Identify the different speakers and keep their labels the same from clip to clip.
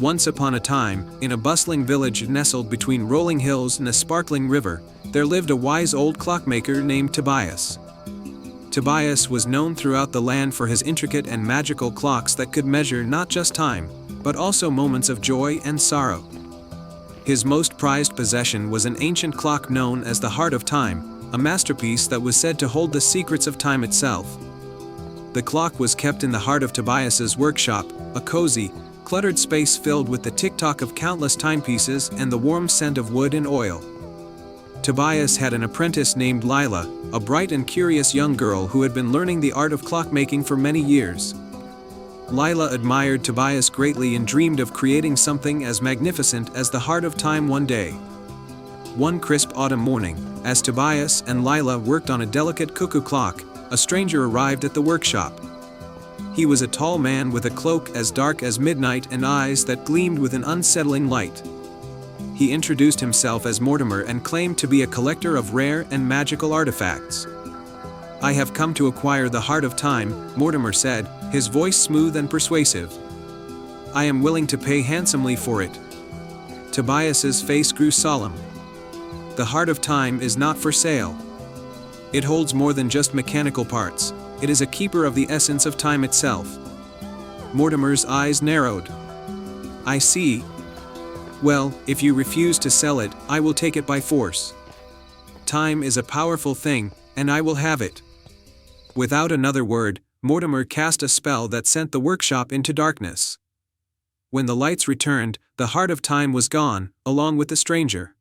Speaker 1: Once upon a time, in a bustling village nestled between rolling hills and a sparkling river, there lived a wise old clockmaker named Tobias. Tobias was known throughout the land for his intricate and magical clocks that could measure not just time, but also moments of joy and sorrow. His most prized possession was an ancient clock known as the Heart of Time, a masterpiece that was said to hold the secrets of time itself. The clock was kept in the heart of Tobias's workshop, a cozy, cluttered space filled with the tick-tock of countless timepieces and the warm scent of wood and oil. Tobias had an apprentice named Lila, a bright and curious young girl who had been learning the art of clockmaking for many years. Lila admired Tobias greatly and dreamed of creating something as magnificent as the Heart of Time one day. One crisp autumn morning, as Tobias and Lila worked on a delicate cuckoo clock, a stranger arrived at the workshop. He was a tall man with a cloak as dark as midnight and eyes that gleamed with an unsettling light. He introduced himself as Mortimer and claimed to be a collector of rare and magical artifacts. "I have come to acquire the Heart of Time," Mortimer said, his voice smooth and persuasive. "I am willing to pay handsomely for it." Tobias's face grew solemn. "The Heart of Time is not for sale. It holds more than just mechanical parts. It is a keeper of the essence of time itself." Mortimer's eyes narrowed. "I see. Well, if you refuse to sell it, I will take it by force. Time is a powerful thing, and I will have it." Without another word, Mortimer cast a spell that sent the workshop into darkness. When the lights returned, the Heart of Time was gone, along with the stranger.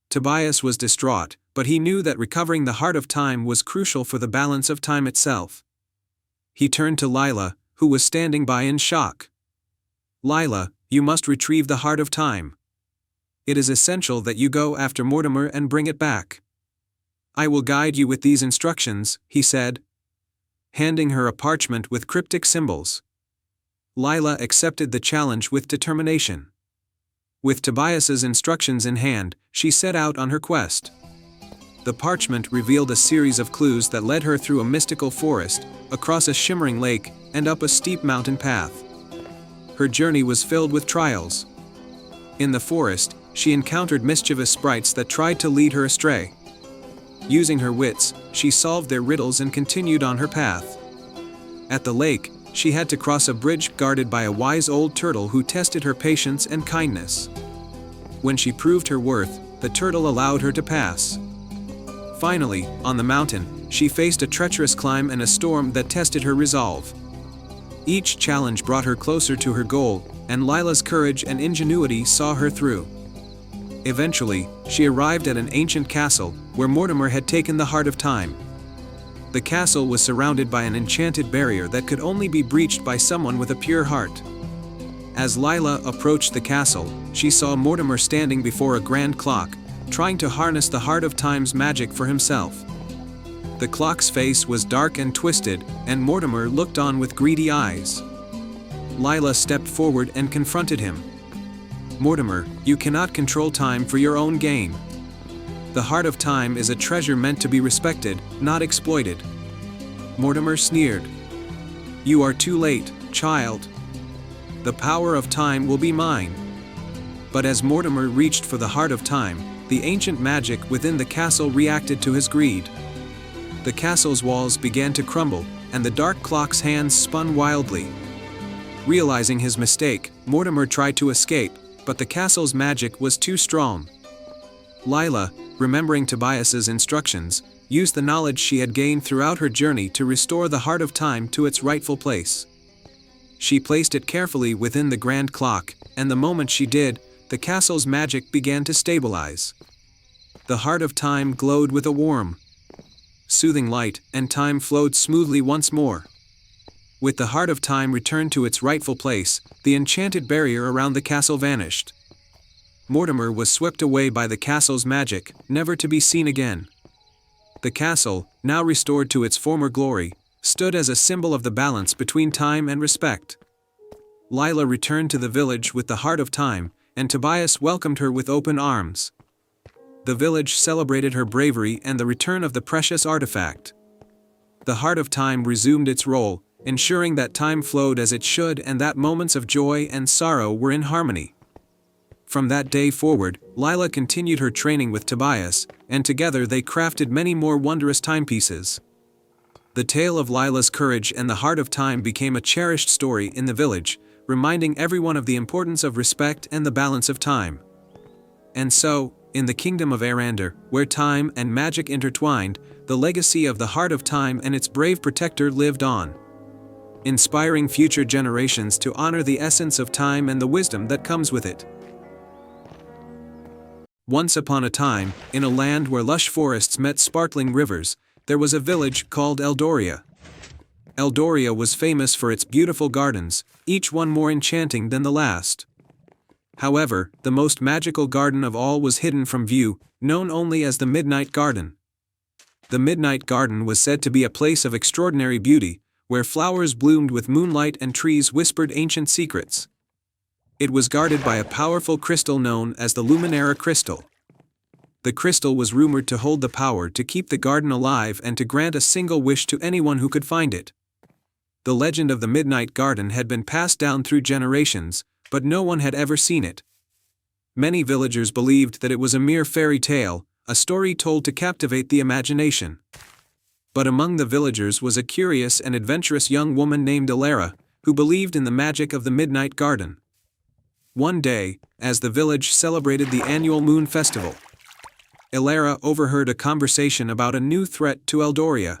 Speaker 1: Tobias was distraught, but he knew that recovering the Heart of Time was crucial for the balance of time itself. He turned to Lila, who was standing by in shock. "Lila, you must retrieve the Heart of Time. It is essential that you go after Mortimer and bring it back." "I will guide you with these instructions," he said, handing her a parchment with cryptic symbols. Lila accepted the challenge with determination. With Tobias's instructions in hand, she set out on her quest. The parchment revealed a series of clues that led her through a mystical forest, across a shimmering lake, and up a steep mountain path. Her journey was filled with trials. In the forest, she encountered mischievous sprites that tried to lead her astray. Using her wits, she solved their riddles and continued on her path. At the lake, she had to cross a bridge guarded by a wise old turtle who tested her patience and kindness. When she proved her worth, the turtle allowed her to pass. Finally, on the mountain, she faced a treacherous climb and a storm that tested her resolve. Each challenge brought her closer to her goal, and Lila's courage and ingenuity saw her through. Eventually, she arrived at an ancient castle, where Mortimer had taken the Heart of Time. The castle was surrounded by an enchanted barrier that could only be breached by someone with a pure heart. As Lila approached the castle, she saw Mortimer standing before a grand clock, trying to harness the Heart of Time's magic for himself. The clock's face was dark and twisted, and Mortimer looked on with greedy eyes. Lila stepped forward and confronted him. "Mortimer, you cannot control time for your own gain. The Heart of Time is a treasure meant to be respected, not exploited." Mortimer sneered. "You are too late, child. The power of time will be mine." But as Mortimer reached for the Heart of Time, the ancient magic within the castle reacted to his greed. The castle's walls began to crumble, and the dark clock's hands spun wildly. Realizing his mistake, Mortimer tried to escape, but the castle's magic was too strong. Lila, remembering Tobias's instructions, used the knowledge she had gained throughout her journey to restore the Heart of Time to its rightful place. She placed it carefully within the grand clock, and the moment she did, the castle's magic began to stabilize. The Heart of Time glowed with a warm, soothing light, and time flowed smoothly once more. With the Heart of Time returned to its rightful place, the enchanted barrier around the castle vanished. Mortimer was swept away by the castle's magic, never to be seen again. The castle, now restored to its former glory, stood as a symbol of the balance between time and respect. Lila returned to the village with the Heart of Time, and Tobias welcomed her with open arms. The village celebrated her bravery and the return of the precious artifact. The Heart of Time resumed its role, ensuring that time flowed as it should and that moments of joy and sorrow were in harmony. From that day forward, Lila continued her training with Tobias, and together they crafted many more wondrous timepieces. The tale of Lila's courage and the heart of time became a cherished story in the village, reminding everyone of the importance of respect and the balance of time. And so, in the kingdom of Erandir, where time and magic intertwined, the legacy of the Heart of Time and its brave protector lived on, inspiring future generations to honor the essence of time and the wisdom that comes with it. Once upon a time, in a land where lush forests met sparkling rivers, there was a village called Eldoria. Eldoria was famous for its beautiful gardens, each one more enchanting than the last. However, the most magical garden of all was hidden from view, known only as the Midnight Garden. The Midnight Garden was said to be a place of extraordinary beauty, where flowers bloomed with moonlight and trees whispered ancient secrets. It was guarded by a powerful crystal known as the Luminara Crystal. The crystal was rumored to hold the power to keep the garden alive and to grant a single wish to anyone who could find it. The legend of the Midnight Garden had been passed down through generations, but no one had ever seen it. Many villagers believed that it was a mere fairy tale, a story told to captivate the imagination. But among the villagers was a curious and adventurous young woman named Elara, who believed in the magic of the Midnight Garden. One day, as the village celebrated the annual moon festival, Elara overheard a conversation about a new threat to Eldoria.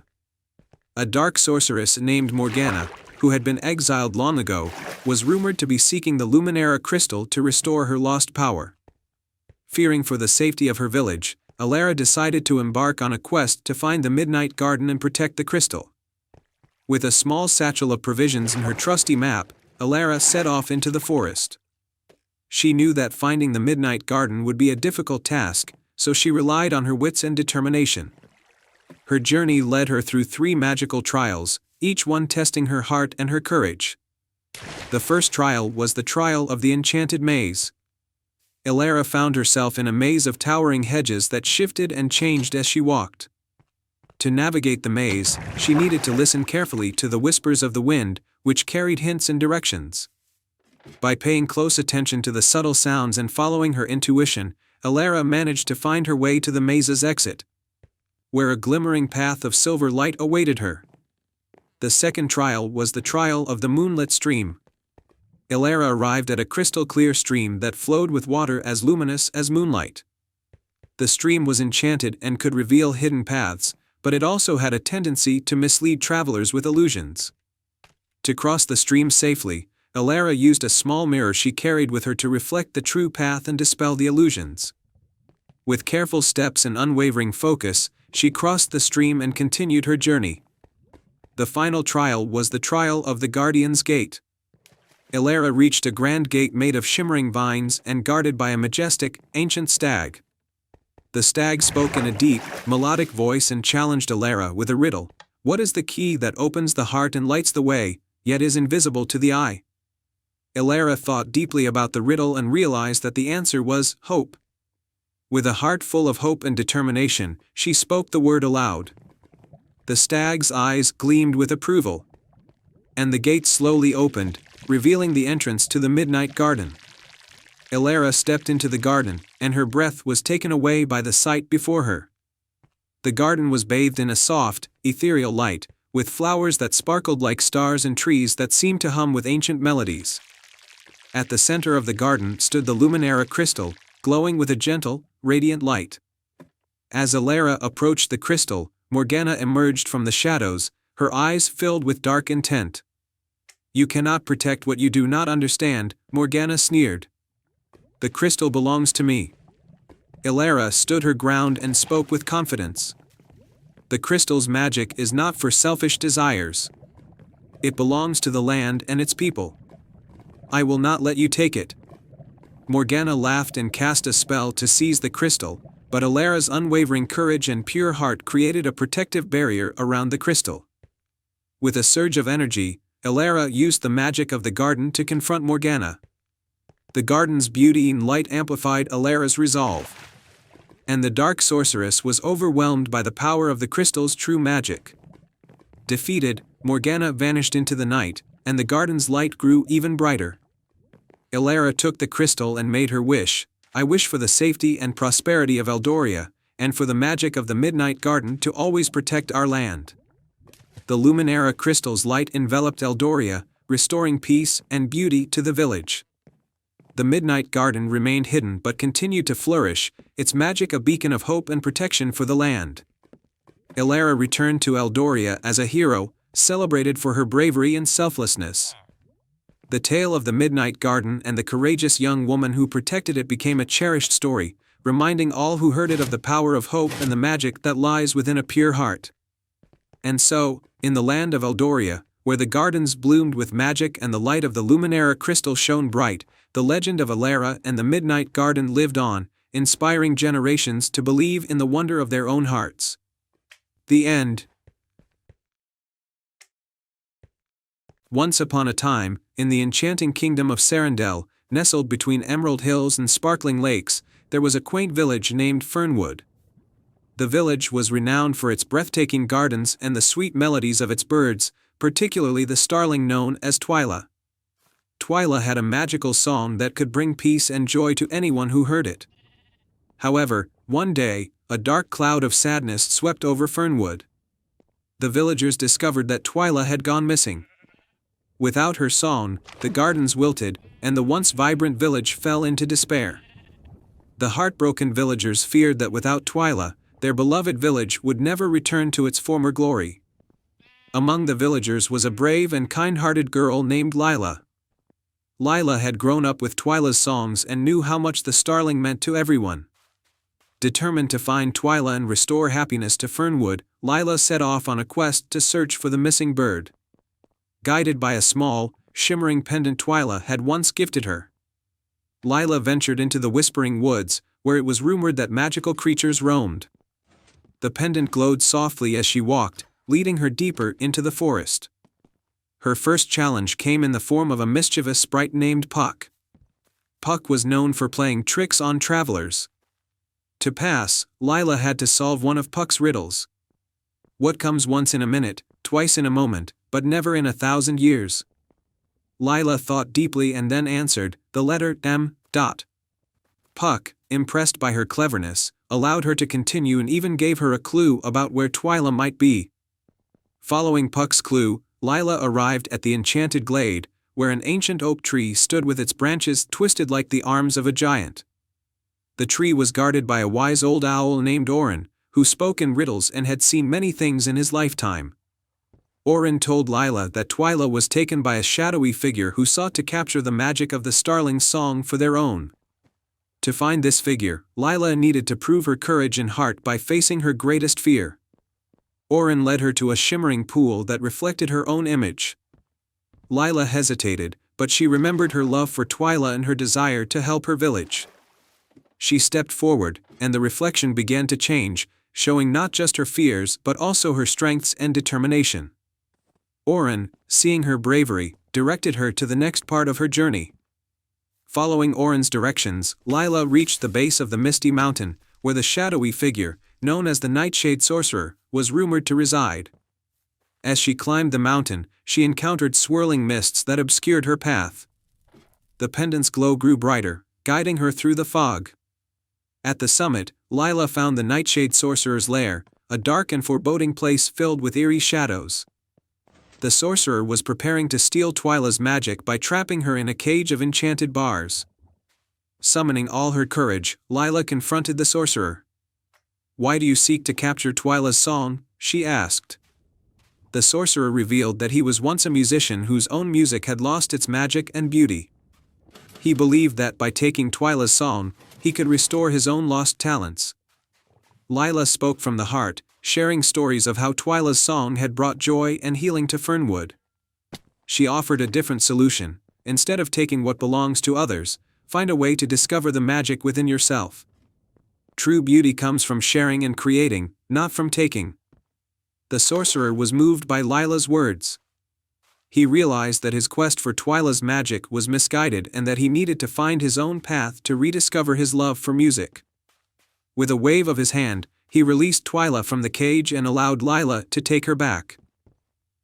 Speaker 1: A dark sorceress named Morgana, who had been exiled long ago, was rumored to be seeking the Luminara Crystal to restore her lost power. Fearing for the safety of her village, Elara decided to embark on a quest to find the Midnight Garden and protect the crystal. With a small satchel of provisions and her trusty map, Elara set off into the forest. She knew that finding the Midnight Garden would be a difficult task, so she relied on her wits and determination. Her journey led her through 3 magical trials, each one testing her heart and her courage. The first trial was the trial of the Enchanted Maze. Elara found herself in a maze of towering hedges that shifted and changed as she walked. To navigate the maze, she needed to listen carefully to the whispers of the wind, which carried hints and directions. By paying close attention to the subtle sounds and following her intuition, Elara managed to find her way to the maze's exit, where a glimmering path of silver light awaited her. The second trial was the trial of the moonlit stream. Elara arrived at a crystal-clear stream that flowed with water as luminous as moonlight. The stream was enchanted and could reveal hidden paths, but it also had a tendency to mislead travelers with illusions. To cross the stream safely, Elara used a small mirror she carried with her to reflect the true path and dispel the illusions. With careful steps and unwavering focus, she crossed the stream and continued her journey. The final trial was the trial of the Guardian's Gate. Elara reached a grand gate made of shimmering vines and guarded by a majestic, ancient stag. The stag spoke in a deep, melodic voice and challenged Elara with a riddle. What is the key that opens the heart and lights the way, yet is invisible to the eye? Elara thought deeply about the riddle and realized that the answer was hope. With a heart full of hope and determination, she spoke the word aloud. The stag's eyes gleamed with approval, and the gate slowly opened, revealing the entrance to the Midnight Garden. Elara stepped into the garden, and her breath was taken away by the sight before her. The garden was bathed in a soft, ethereal light, with flowers that sparkled like stars and trees that seemed to hum with ancient melodies. At the center of the garden stood the Luminara Crystal, glowing with a gentle, radiant light. As Elara approached the crystal, Morgana emerged from the shadows, her eyes filled with dark intent. "You cannot protect what you do not understand," Morgana sneered. "The crystal belongs to me." Elara stood her ground and spoke with confidence. "The crystal's magic is not for selfish desires. It belongs to the land and its people. I will not let you take it." Morgana laughed and cast a spell to seize the crystal, but Elara's unwavering courage and pure heart created a protective barrier around the crystal. With a surge of energy, Elara used the magic of the garden to confront Morgana. The garden's beauty and light amplified Elara's resolve, and the dark sorceress was overwhelmed by the power of the crystal's true magic. Defeated, Morgana vanished into the night, and the garden's light grew even brighter. Elara took the crystal and made her wish. I wish for the safety and prosperity of Eldoria, and for the magic of the Midnight Garden to always protect our land. The Luminera crystal's light enveloped Eldoria, restoring peace and beauty to the village. The Midnight Garden remained hidden but continued to flourish, its magic a beacon of hope and protection for the land. Elara returned to Eldoria as a hero, celebrated for her bravery and selflessness. The tale of the Midnight Garden and the courageous young woman who protected it became a cherished story, reminding all who heard it of the power of hope and the magic that lies within a pure heart. And so, in the land of Eldoria, where the gardens bloomed with magic and the light of the Luminera crystal shone bright, the legend of Elara and the Midnight Garden lived on, inspiring generations to believe in the wonder of their own hearts. The end. Once upon a time, in the enchanting kingdom of Serendel, nestled between emerald hills and sparkling lakes, there was a quaint village named Fernwood. The village was renowned for its breathtaking gardens and the sweet melodies of its birds, particularly the starling known as Twyla. Twyla had a magical song that could bring peace and joy to anyone who heard it. However, one day, a dark cloud of sadness swept over Fernwood. The villagers discovered that Twyla had gone missing. Without her song, the gardens wilted, and the once vibrant village fell into despair. The heartbroken villagers feared that without Twyla, their beloved village would never return to its former glory. Among the villagers was a brave and kind-hearted girl named Lila. Lila had grown up with Twyla's songs and knew how much the starling meant to everyone. Determined to find Twyla and restore happiness to Fernwood, Lila set off on a quest to search for the missing bird. Guided by a small, shimmering pendant Twyla had once gifted her. Lila ventured into the Whispering Woods, where it was rumored that magical creatures roamed. The pendant glowed softly as she walked, leading her deeper into the forest. Her first challenge came in the form of a mischievous sprite named Puck. Puck was known for playing tricks on travelers. To pass, Lila had to solve one of Puck's riddles. What comes once in a minute, twice in a moment, but never in 1,000 years? Lila thought deeply and then answered, the letter M. Puck, impressed by her cleverness, allowed her to continue and even gave her a clue about where Twyla might be. Following Puck's clue, Lila arrived at the enchanted glade, where an ancient oak tree stood with its branches twisted like the arms of a giant. The tree was guarded by a wise old owl named Orin, who spoke in riddles and had seen many things in his lifetime. Orin told Lila that Twyla was taken by a shadowy figure who sought to capture the magic of the starling's song for their own. To find this figure, Lila needed to prove her courage and heart by facing her greatest fear. Orin led her to a shimmering pool that reflected her own image. Lila hesitated, but she remembered her love for Twyla and her desire to help her village. She stepped forward, and the reflection began to change, showing not just her fears but also her strengths and determination. Orin, seeing her bravery, directed her to the next part of her journey. Following Orin's directions, Lila reached the base of the misty mountain, where the shadowy figure, known as the Nightshade Sorcerer, was rumored to reside. As she climbed the mountain, she encountered swirling mists that obscured her path. The pendant's glow grew brighter, guiding her through the fog. At the summit, Lila found the Nightshade Sorcerer's lair, a dark and foreboding place filled with eerie shadows. The sorcerer was preparing to steal Twyla's magic by trapping her in a cage of enchanted bars. Summoning all her courage, Lila confronted the sorcerer. "Why do you seek to capture Twyla's song?" she asked. The sorcerer revealed that he was once a musician whose own music had lost its magic and beauty. He believed that by taking Twyla's song, he could restore his own lost talents. Lila spoke from the heart, sharing stories of how Twyla's song had brought joy and healing to Fernwood. She offered a different solution. Instead of taking what belongs to others, find a way to discover the magic within yourself. True beauty comes from sharing and creating, not from taking. The sorcerer was moved by Lila's words. He realized that his quest for Twyla's magic was misguided and that he needed to find his own path to rediscover his love for music. With a wave of his hand, he released Twyla from the cage and allowed Lila to take her back.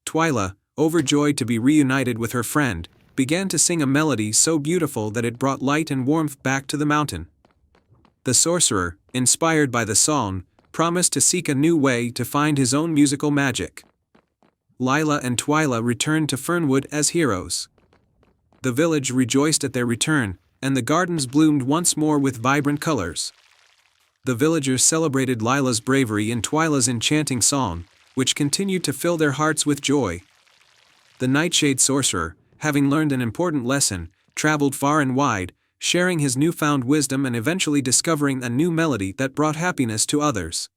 Speaker 1: Twyla, overjoyed to be reunited with her friend, began to sing a melody so beautiful that it brought light and warmth back to the mountain. The sorcerer, inspired by the song, promised to seek a new way to find his own musical magic. Lila and Twyla returned to Fernwood as heroes. The village rejoiced at their return, and the gardens bloomed once more with vibrant colors. The villagers celebrated Lila's bravery and Twyla's enchanting song, which continued to fill their hearts with joy. The Nightshade sorcerer, having learned an important lesson, traveled far and wide, sharing his newfound wisdom and eventually discovering a new melody that brought happiness to others.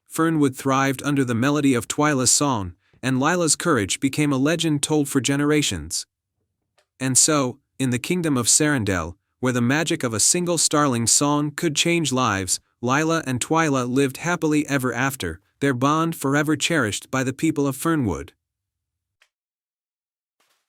Speaker 1: Fernwood thrived under the melody of Twyla's song, and Lila's courage became a legend told for generations. And so, in the kingdom of Sarendel, where the magic of a single starling's song could change lives, Lila and Twyla lived happily ever after, their bond forever cherished by the people of Fernwood.